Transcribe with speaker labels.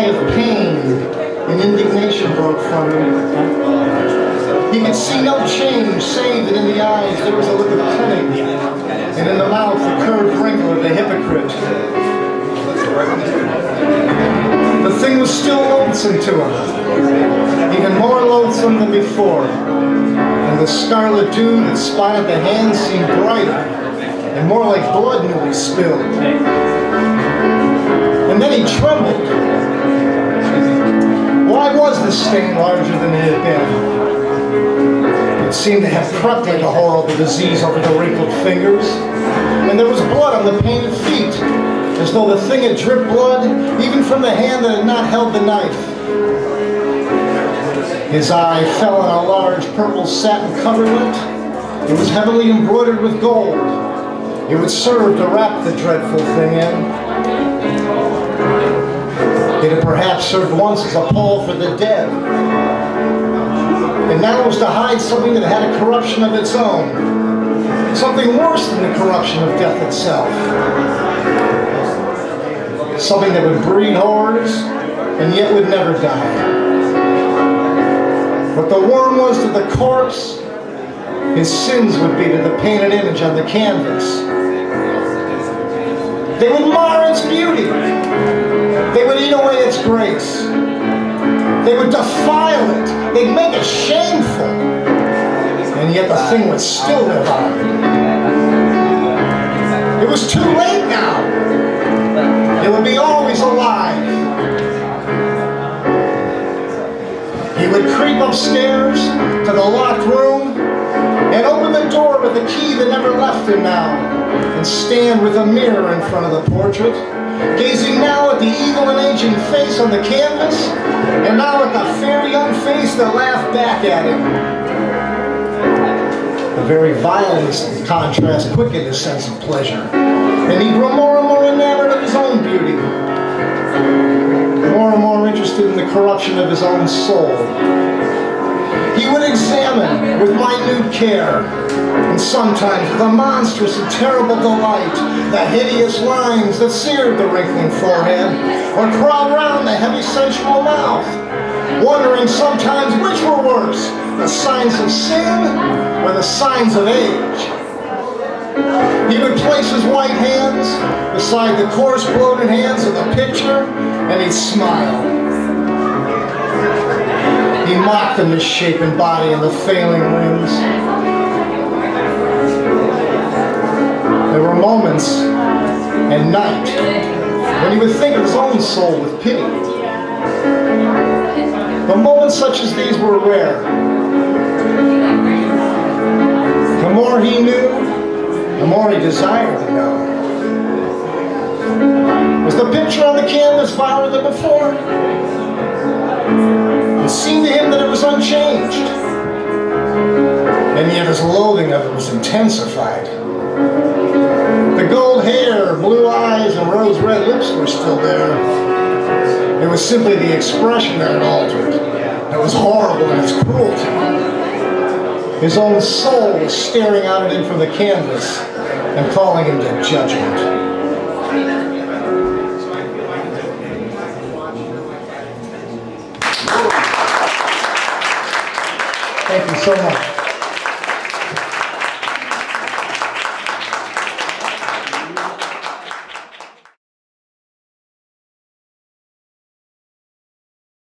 Speaker 1: of pain and indignation broke from him. He could see no change, save that in the eyes there was a look of cunning, and in the mouth the curved wrinkle of the hypocrite. The thing was still loathsome to him, even more loathsome than before, and the scarlet dew that spotted the hands seemed brighter and more like blood newly spilled. And then he trembled. Why was the stain larger than it had been? It seemed to have crept like a horrible disease over the wrinkled fingers, and there was blood on the painted feet, as though the thing had dripped blood even from the hand that had not held the knife. His eye fell on a large purple satin coverlet. It was heavily embroidered with gold. It would serve to wrap the dreadful thing in. It had perhaps served once as a pall for the dead, and now it was to hide something that had a corruption of its own, something worse than the corruption of death itself, something that would breed horrors and yet would never die. What the worm was to the corpse, his sins would be to the painted image on the canvas. They would mar its beauty. They would eat away its grace. They would defile it. They'd make it shameful. And yet the thing would still live on. It was too late now. It would be always alive. He would creep upstairs to the locked room and open the door with a key that never left him now, and stand with a mirror in front of the portrait, gazing now at the evil and aging face on the canvas, and now at the fair young face that laughed back at him. The very violence of the contrast quickened his sense of pleasure, and he grew more and more enamored of his own beauty, more and more interested in the corruption of his own soul. He would examine with minute care, and sometimes with a monstrous and terrible delight, the hideous lines that seared the wrinkling forehead, or crawled round the heavy sensual mouth, wondering sometimes which were worse, the signs of sin or the signs of age. He would place his white hands beside the coarse bloated hands of the picture, and he'd smile. He mocked the misshapen body and the failing limbs. There were moments at night when he would think of his own soul with pity. But moments such as these were rare. The more he knew, the more he desired to know. Was the picture on the canvas viler than before? It seemed to him that it was unchanged, and yet his loathing of it was intensified. The gold hair, blue eyes, and rose-red lips were still there. It was simply the expression that had altered. It was horrible in its cruelty. His own soul was staring out at him from the canvas and calling him to judgment. Thank you so much.